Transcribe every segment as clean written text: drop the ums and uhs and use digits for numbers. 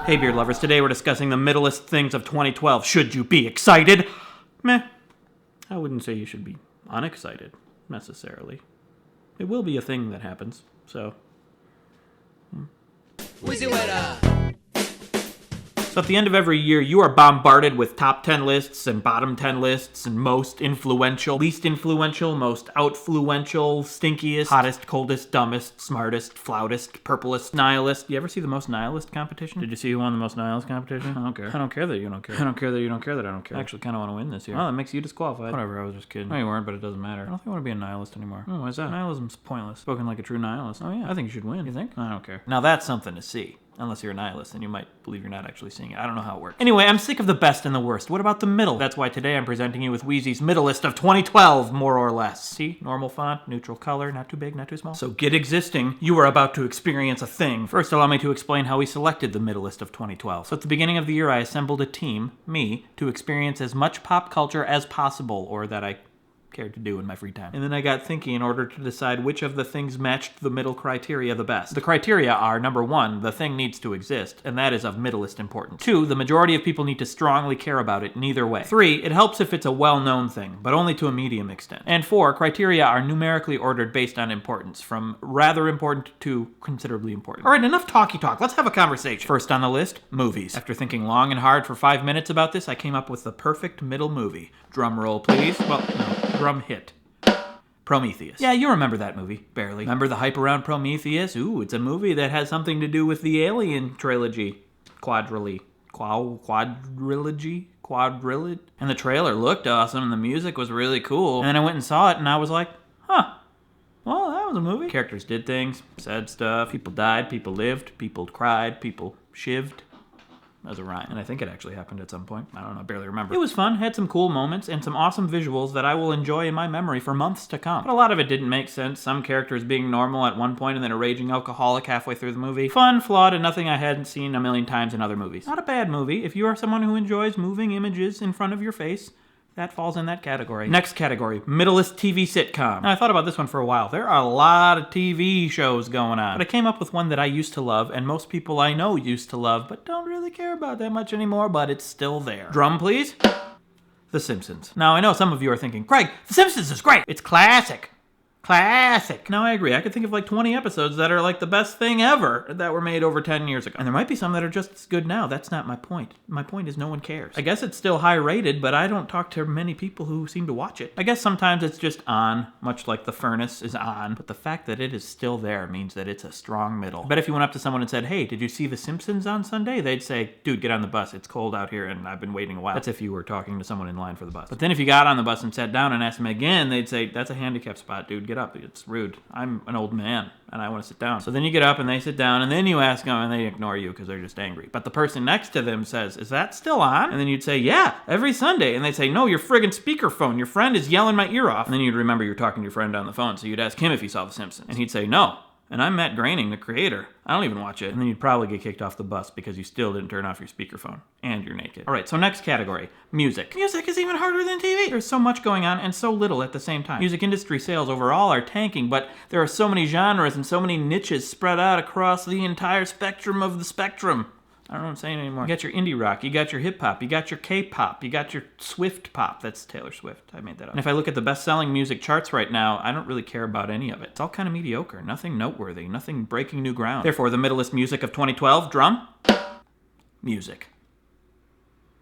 Hey beer lovers, today we're discussing the middlest things of 2012. Should you be excited? Meh. I wouldn't say you should be unexcited, necessarily. It will be a thing that happens, so... WheezyWaiter! So at the end of every year, you are bombarded with top 10 lists and bottom 10 lists and most influential, least influential, most outfluential, stinkiest, hottest, coldest, dumbest, smartest, floutest, purplest, nihilist. You ever see the most nihilist competition? Did you see who won the most nihilist competition? I don't care. I don't care that you don't care. I don't care that you don't care that I don't care. I actually kind of want to win this year. Well, that makes you disqualified. Whatever, I was just kidding. No, you weren't, but it doesn't matter. I don't think I want to be a nihilist anymore. Oh, why is that? Nihilism's pointless. Spoken like a true nihilist. Oh yeah, I think you should win. You think? I don't care. Now that's something to see. Unless you're a nihilist, and you might believe you're not actually seeing it. I don't know how it works. Anyway, I'm sick of the best and the worst. What about the middle? That's why today I'm presenting you with Wheezy's MIDDLEST of 2012, more or less. See? Normal font, neutral color, not too big, not too small. So get existing. You are about to experience a thing. First, allow me to explain how we selected the MIDDLEST of 2012. So at the beginning of the year, I assembled a team, me, to experience as much pop culture as possible, or that I cared to do in my free time. And then I got thinking in order to decide which of the things matched the middle criteria the best. The criteria are, number one, the thing needs to exist, and that is of middlest importance. Two, the majority of people need to strongly care about it neither way. Three, it helps if it's a well-known thing, but only to a medium extent. And four, criteria are numerically ordered based on importance, from rather important to considerably important. All right, enough talky talk. Let's have a conversation. First on the list, movies. After thinking long and hard for 5 minutes about this, I came up with the perfect middle movie. Drum roll, please. Well, no. Drum hit. Prometheus. Yeah, you remember that movie, barely. Remember the hype around Prometheus? Ooh, it's a movie that has something to do with the Alien trilogy. Quadrilogy. And the trailer looked awesome, and the music was really cool. And then I went and saw it, and I was like, huh. Well, that was a movie. Characters did things, said stuff. People died, people lived, people cried, people shivved. As a rhyme. And I think it actually happened at some point. I don't know, I barely remember. It was fun, had some cool moments, and some awesome visuals that I will enjoy in my memory for months to come. But a lot of it didn't make sense. Some characters being normal at one point and then a raging alcoholic halfway through the movie. Fun, flawed, and nothing I hadn't seen a million times in other movies. Not a bad movie. If you are someone who enjoys moving images in front of your face, that falls in that category. Next category, middlest TV sitcom. Now, I thought about this one for a while. There are a lot of TV shows going on. But I came up with one that I used to love, and most people I know used to love, but don't really care about that much anymore, but it's still there. Drum, please. The Simpsons. Now, I know some of you are thinking, Craig, The Simpsons is great. It's classic. Classic. Now, I agree. I could think of like 20 episodes that are like the best thing ever that were made over 10 years ago. And there might be some that are just as good now. That's not my point. My point is no one cares. I guess it's still high rated, but I don't talk to many people who seem to watch it. I guess sometimes it's just on, much like the furnace is on, but the fact that it is still there means that it's a strong middle. I bet if you went up to someone and said, hey, did you see The Simpsons on Sunday? They'd say, dude, get on the bus. It's cold out here and I've been waiting a while. That's if you were talking to someone in line for the bus. But then if you got on the bus and sat down and asked them again, they'd say, that's a handicap spot, dude. Get up. It's rude. I'm an old man and I want to sit down. So then you get up and they sit down and then you ask them and they ignore you because they're just angry. But the person next to them says, is that still on? And then you'd say, yeah, every Sunday. And they'd say, no, your friggin' speakerphone. Your friend is yelling my ear off. And then you'd remember you're talking to your friend on the phone. So you'd ask him if he saw The Simpsons. And he'd say, no. And I'm Matt Groening, the creator. I don't even watch it. And then you'd probably get kicked off the bus because you still didn't turn off your speakerphone. And you're naked. All right, so next category, music. Music is even harder than TV. There's so much going on and so little at the same time. Music industry sales overall are tanking, but there are so many genres and so many niches spread out across the entire spectrum of the spectrum. I don't know what I'm saying anymore. You got your indie rock, you got your hip hop, you got your K-pop, you got your Swift pop. That's Taylor Swift. I made that up. And if I look at the best-selling music charts right now, I don't really care about any of it. It's all kind of mediocre. Nothing noteworthy. Nothing breaking new ground. Therefore, the middlest music of 2012, drum, music.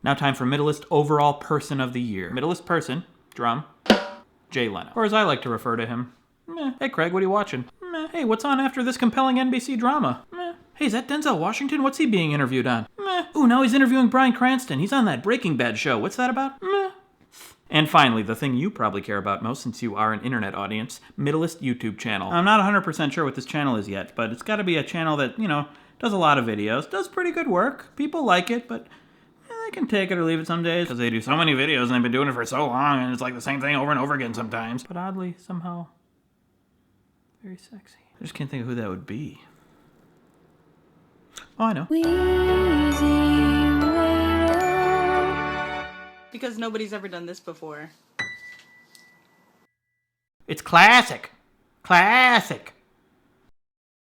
Now time for middlest overall person of the year. Middlest person, drum, Jay Leno. Or as I like to refer to him, meh. Hey Craig, what are you watching? Meh. Hey, what's on after this compelling NBC drama? Meh. Hey, is that Denzel Washington? What's he being interviewed on? Meh. Ooh, now he's interviewing Bryan Cranston. He's on that Breaking Bad show. What's that about? Meh. And finally, the thing you probably care about most since you are an internet audience, middlest YouTube channel. I'm not 100% sure what this channel is yet, but it's got to be a channel that, does a lot of videos, does pretty good work. People like it, but they can take it or leave it some days because they do so many videos and they've been doing it for so long and it's like the same thing over and over again sometimes. But oddly, somehow, very sexy. I just can't think of who that would be. Oh, I know. WheezyWaiter. Because nobody's ever done this before. It's classic. Classic.